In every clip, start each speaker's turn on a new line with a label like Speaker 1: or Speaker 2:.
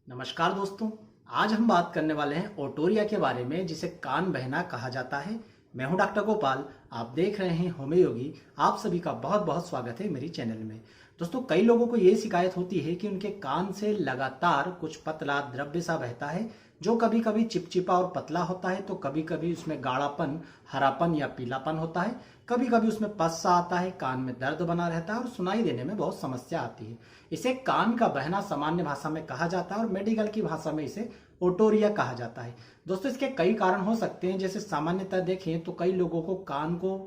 Speaker 1: नमस्कार दोस्तों। आज हम बात करने वाले हैं ओटोरिया के बारे में, जिसे कान बहना कहा जाता है। मैं हूं डॉक्टर गोपाल, आप देख रहे हैं होम्यो योगी। आप सभी का बहुत बहुत स्वागत है मेरी चैनल में। दोस्तों, कई लोगों को ये शिकायत होती है कि उनके कान से लगातार कुछ पतला द्रव्य सा बहता है, जो कभी कभी चिपचिपा और पतला होता है, तो कभी कभी उसमें गाढ़ापन, हरापन या पीलापन होता है। कभी कभी उसमें पस सा आता है, कान में दर्द बना रहता है और सुनाई देने में बहुत समस्या आती है। इसे कान का बहना सामान्य भाषा में कहा जाता है और मेडिकल की भाषा में इसे ओटोरिया कहा जाता है। दोस्तों, इसके कई कारण हो सकते हैं। जैसे सामान्यतः देखें तो कई लोगों को कान को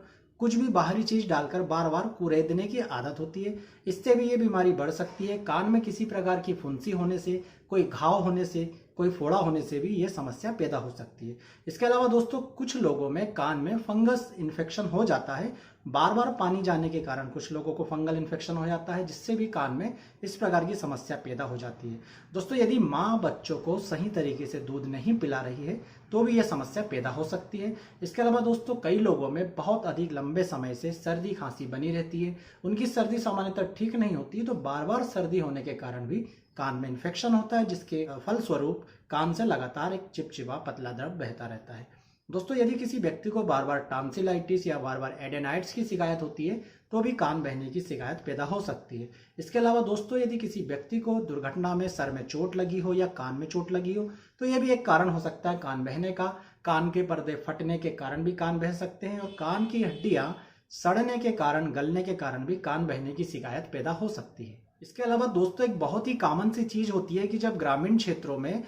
Speaker 1: कुछ भी बाहरी चीज डालकर बार बार कुरेदने की आदत होती है। इससे भी ये बीमारी बढ़ सकती है। कान में किसी प्रकार की फुंसी होने से, कोई घाव होने से, कोई फोड़ा होने से भी ये समस्या पैदा हो सकती है। इसके अलावा दोस्तों, कुछ लोगों में कान में फंगस इन्फेक्शन हो जाता है। बार बार पानी जाने के कारण कुछ लोगों को फंगल इन्फेक्शन हो जाता है, जिससे भी कान में इस प्रकार की समस्या पैदा हो जाती है। दोस्तों, यदि माँ बच्चों को सही तरीके से दूध नहीं पिला रही है तो भी यह समस्या पैदा हो सकती है। इसके अलावा दोस्तों, कई लोगों में बहुत अधिक लंबे समय से सर्दी खांसी बनी रहती है। उनकी सर्दी सामान्यतः ठीक नहीं होती है, तो बार बार सर्दी होने के कारण भी कान में इन्फेक्शन होता है, जिसके फलस्वरूप कान से लगातार एक चिपचिपा पतला द्रव बहता रहता है। दोस्तों, यदि किसी व्यक्ति को बार बार टॉन्सिलाइटिस या बार बार एडेनाइड्स की शिकायत होती है तो भी कान बहने की शिकायत पैदा हो सकती है। इसके अलावा दोस्तों, यदि किसी व्यक्ति को दुर्घटना में सर में चोट लगी हो या कान में चोट लगी हो तो यह भी एक कारण हो सकता है कान बहने का। कान के पर्दे फटने के कारण भी कान बह सकते हैं और कान की हड्डियां सड़ने के कारण, गलने के कारण भी कान बहने की शिकायत पैदा हो सकती है। इसके अलावा दोस्तों, एक बहुत ही कॉमन सी चीज होती है कि जब ग्रामीण क्षेत्रों में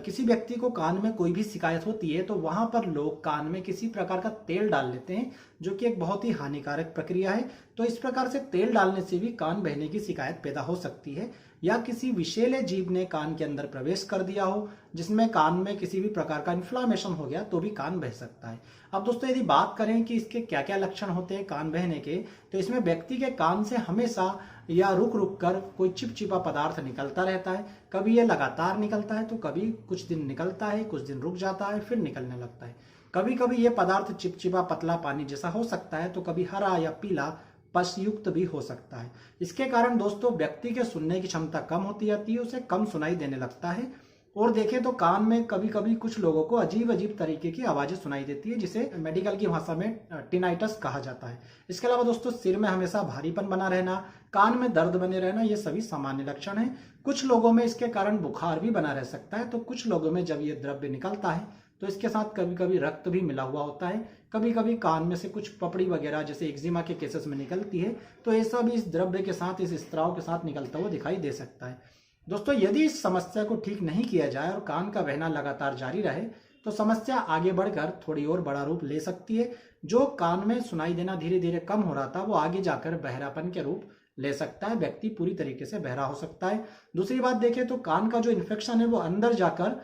Speaker 1: किसी व्यक्ति को कान में कोई भी शिकायत होती है तो वहां पर लोग कान में किसी प्रकार का तेल डाल लेते हैं, जो कि एक बहुत ही हानिकारक प्रक्रिया है। तो इस प्रकार से तेल डालने से भी कान बहने की शिकायत पैदा हो सकती है। या किसी विषैले जीव ने कान के अंदर प्रवेश कर दिया हो, जिसमें कान में किसी भी प्रकार का इन्फ्लामेशन हो गया, तो भी कान बह सकता है। अब दोस्तों, यदि बात करें कि इसके क्या क्या लक्षण होते हैं कान बहने के, तो इसमें व्यक्ति के कान से हमेशा या रुक रुक कर कोई चिपचिपा पदार्थ निकलता रहता है। कभी यह लगातार निकलता है तो कभी कुछ दिन निकलता है, कुछ दिन रुक जाता है, फिर निकलने लगता है। कभी कभी यह पदार्थ चिपचिपा पतला पानी जैसा हो सकता है, तो कभी हरा या पीला पसयुक्त भी हो सकता है। इसके कारण दोस्तों, व्यक्ति के सुनने की क्षमता कम होती जाती है, उसे कम सुनाई देने लगता है। और देखें तो कान में कभी कभी कुछ लोगों को अजीब अजीब तरीके की आवाजें सुनाई देती है, जिसे मेडिकल की भाषा में टिनाइटस कहा जाता है। इसके अलावा दोस्तों, सिर में हमेशा भारीपन बना रहना, कान में दर्द बने रहना, ये सभी सामान्य लक्षण हैं। कुछ लोगों में इसके कारण बुखार भी बना रह सकता है। तो कुछ लोगों में जब ये द्रव्य निकलता है तो इसके साथ कभी कभी रक्त भी मिला हुआ होता है। कभी कभी कान में से कुछ पपड़ी वगैरह जैसे एक्जिमा के केसेस में निकलती है, तो ऐसा भी इस द्रव्य के साथ, इस स्त्राव के साथ निकलता हुआ दिखाई दे सकता है। दोस्तों, यदि इस समस्या को ठीक नहीं किया जाए और कान का बहना लगातार जारी रहे तो समस्या आगे बढ़कर थोड़ी और बड़ा रूप ले सकती है। जो कान में सुनाई देना धीरे धीरे कम हो रहा था, वो आगे जाकर बहरापन के रूप ले सकता है। व्यक्ति पूरी तरीके से बहरा हो सकता है। दूसरी बात देखें तो कान का जो इन्फेक्शन है वो अंदर जाकर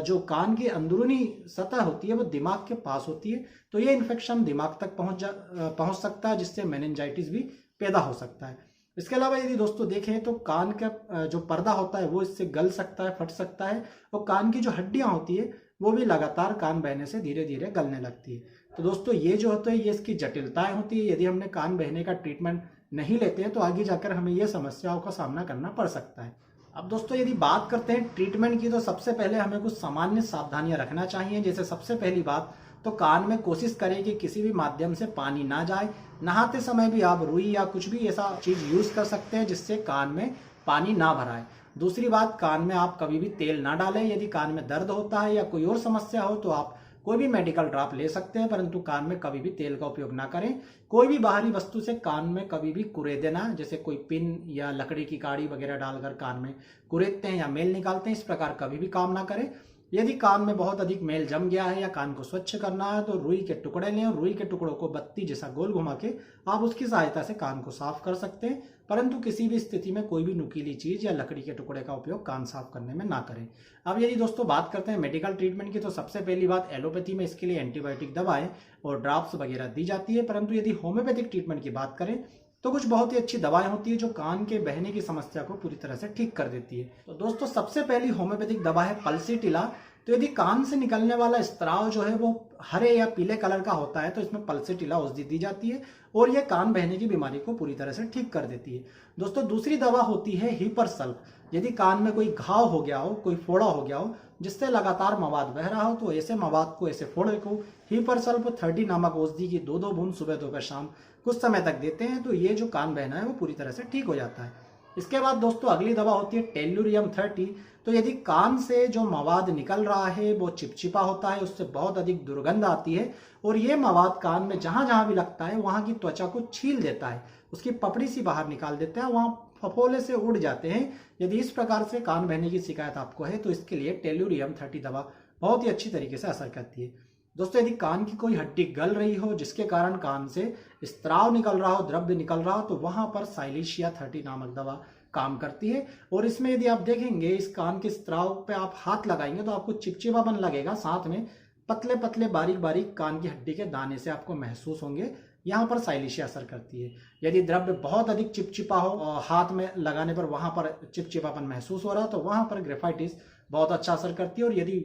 Speaker 1: जो कान की अंदरूनी सतह होती है वो दिमाग के पास होती है, तो ये इन्फेक्शन दिमाग तक पहुंच सकता है, जिससे मेनिंजाइटिस भी पैदा हो सकता है। इसके अलावा यदि दोस्तों देखें तो कान का जो पर्दा होता है वो इससे गल सकता है, फट सकता है, और कान की जो हड्डियां होती है वो भी लगातार कान बहने से धीरे धीरे गलने लगती है। तो दोस्तों, ये जो होता है ये इसकी जटिलताएं होती है। यदि हमने कान बहने का ट्रीटमेंट नहीं लेते हैं तो आगे जाकर हमें ये समस्याओं का सामना करना पड़ सकता है। अब दोस्तों, यदि बात करते हैं ट्रीटमेंट की, तो सबसे पहले हमें कुछ सामान्य सावधानियां रखना चाहिए। जैसे सबसे पहली बात तो कान में कोशिश करें कि किसी भी माध्यम से पानी ना जाए। नहाते समय भी आप रुई या कुछ भी ऐसा चीज यूज कर सकते हैं जिससे कान में पानी ना भराए। दूसरी बात, कान में आप कभी भी तेल ना डालें। यदि कान में दर्द होता है या कोई और समस्या हो तो आप कोई भी मेडिकल ड्रॉप ले सकते हैं, परंतु कान में कभी भी तेल का उपयोग ना करें। कोई भी बाहरी वस्तु से कान में कभी भी कुरेदे ना, जैसे कोई पिन या लकड़ी की काड़ी वगैरह डालकर कान में कुरेदते हैं या मेल निकालते हैं, इस प्रकार कभी भी काम ना करें। यदि कान में बहुत अधिक मेल जम गया है या कान को स्वच्छ करना है तो रुई के टुकड़े लें और रुई के टुकड़ों को बत्ती जैसा गोल घुमा के आप उसकी सहायता से कान को साफ कर सकते हैं, परंतु किसी भी स्थिति में कोई भी नुकीली चीज या लकड़ी के टुकड़े का उपयोग कान साफ करने में ना करें। अब यदि दोस्तों बात करते हैं मेडिकल ट्रीटमेंट की, तो सबसे पहली बात, एलोपैथी में इसके लिए एंटीबायोटिक दवाएं और ड्रॉप्स वगैरह दी जाती है, परंतु यदि होम्योपैथिक ट्रीटमेंट की बात करें तो कुछ बहुत ही अच्छी दवाएं होती है जो कान के बहने की समस्या को पूरी तरह से ठीक कर देती है। तो दोस्तों, सबसे पहली होम्योपैथिक दवा है पल्सीटिला, तो यदि कान से निकलने वाला स्त्राव जो है वो हरे या पीले कलर का होता है तो इसमें पल्सेटिला औषधि दी जाती है और ये कान बहने की बीमारी को पूरी तरह से ठीक कर देती है। दोस्तों दूसरी दवा होती है हिपरसल्फ। यदि कान में कोई घाव हो गया हो, कोई फोड़ा हो गया हो जिससे लगातार मवाद बह रहा हो, तो ऐसे मवाद को, ऐसे फोड़े को हिपरसल्फ 30 नामक औषधि की 2-2 बूंद सुबह दोपहर शाम कुछ समय तक देते हैं तो ये जो कान बहना है वो पूरी तरह से ठीक हो जाता है। इसके बाद दोस्तों अगली दवा होती है टेल्लुरियम 30। तो यदि कान से जो मवाद निकल रहा है वो चिपचिपा होता है, उससे बहुत अधिक दुर्गंध आती है और ये मवाद कान में जहां जहां भी लगता है वहां की त्वचा को छील देता है, उसकी पपड़ी सी बाहर निकाल देता है, वहां फफोले से उड़ जाते हैं। यदि इस प्रकार से कान बहने की शिकायत आपको है तो इसके लिए टेल्लुरियम 30 दवा बहुत ही अच्छी तरीके से असर करती है। दोस्तों यदि कान की कोई हड्डी गल रही हो जिसके कारण कान से स्त्राव निकल रहा हो, द्रव्य निकल रहा हो, तो वहां पर साइलिशिया 30 नामक दवा काम करती है। और इसमें यदि आप देखेंगे इस कान के स्त्राव पे आप हाथ लगाएंगे तो आपको चिपचिपापन लगेगा, साथ में पतले पतले बारीक बारीक कान की हड्डी के दाने से आपको महसूस होंगे। यहाँ पर साइलिशिया असर करती है। यदि द्रव्य बहुत अधिक चिपचिपा हो और हाथ में लगाने पर वहां पर चिपचिपापन महसूस हो रहा हो तो वहां पर ग्रेफाइटिस बहुत अच्छा असर करती है। और यदि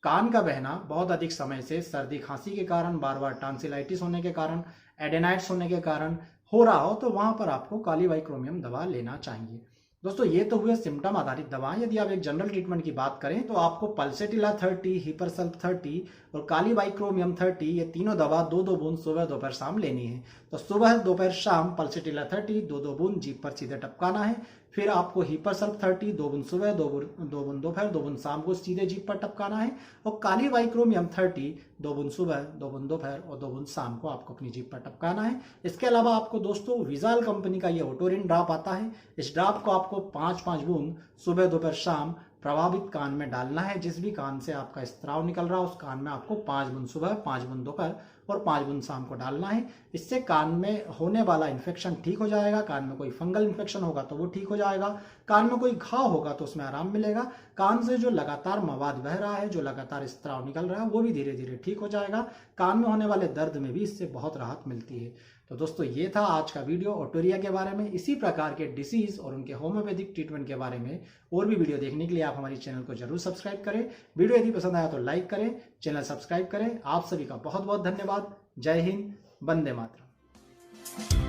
Speaker 1: कान का बहना बहुत अधिक समय से सर्दी खांसी के कारण, बार बार टांसिलाइटिस होने के कारण, एडेनाइट्स होने के कारण हो रहा हो तो वहां पर आपको कालीबाइक्रोमियम दवा लेना चाहिए। दोस्तों ये तो हुए सिम्टम आधारित दवाएं। यदि आप एक जनरल ट्रीटमेंट की बात करें तो आपको पल्सेटिला 30, हिपरसल्फ 30 और कालीबाइक्रोमियम 30 ये तीनों दवा 2-2 बूंद सुबह दोपहर शाम लेनी है। तो सुबह दोपहर शाम पल्सेटिला 30 2-2 बूंद जीभ पर सीधे टपकाना है। फिर आपको हिपरसल्फ 30 2 बूंद सुबह, 2 बूंद दोपहर, 2 बूंद शाम को सीधे जीभ पर टपकाना है। और कालीबाइक्रोमियम 30 2 बूंद सुबह, 2 बूंद दोपहर और 2 बूंद शाम को आपको अपनी जीभ पर टपकाना है। इसके अलावा आपको दोस्तों विजाल कंपनी का ये ओटोरिन ड्रॉप आता है। इस ड्रॉप को आपको 5-5 बूंद सुबह दोपहर शाम प्रभावित कान में डालना है। जिस भी कान से आपका स्त्राव निकल रहा है उस कान में आपको 5 बूंद सुबह, 5 बूंद दोपहर और 5 बूंद शाम को डालना है। इससे कान में होने वाला इन्फेक्शन ठीक हो जाएगा। कान में कोई फंगल इन्फेक्शन होगा तो वो ठीक हो जाएगा। कान में कोई घाव होगा तो उसमें आराम मिलेगा। कान से जो लगातार मवाद बह रहा है, जो लगातार स्त्राव निकल रहा है, वो भी धीरे धीरे ठीक हो जाएगा। कान में होने वाले दर्द में भी इससे बहुत राहत मिलती है। तो दोस्तों ये था आज का वीडियो ओटोरिया के बारे में। इसी प्रकार के डिसीज और उनके होम्योपैथिक ट्रीटमेंट के बारे में और भी वीडियो देखने के लिए आप हमारी चैनल को जरूर सब्सक्राइब करें। वीडियो यदि पसंद आया तो लाइक करें, चैनल सब्सक्राइब करें। आप सभी का बहुत बहुत धन्यवाद। जय हिंद, वंदे मातरम।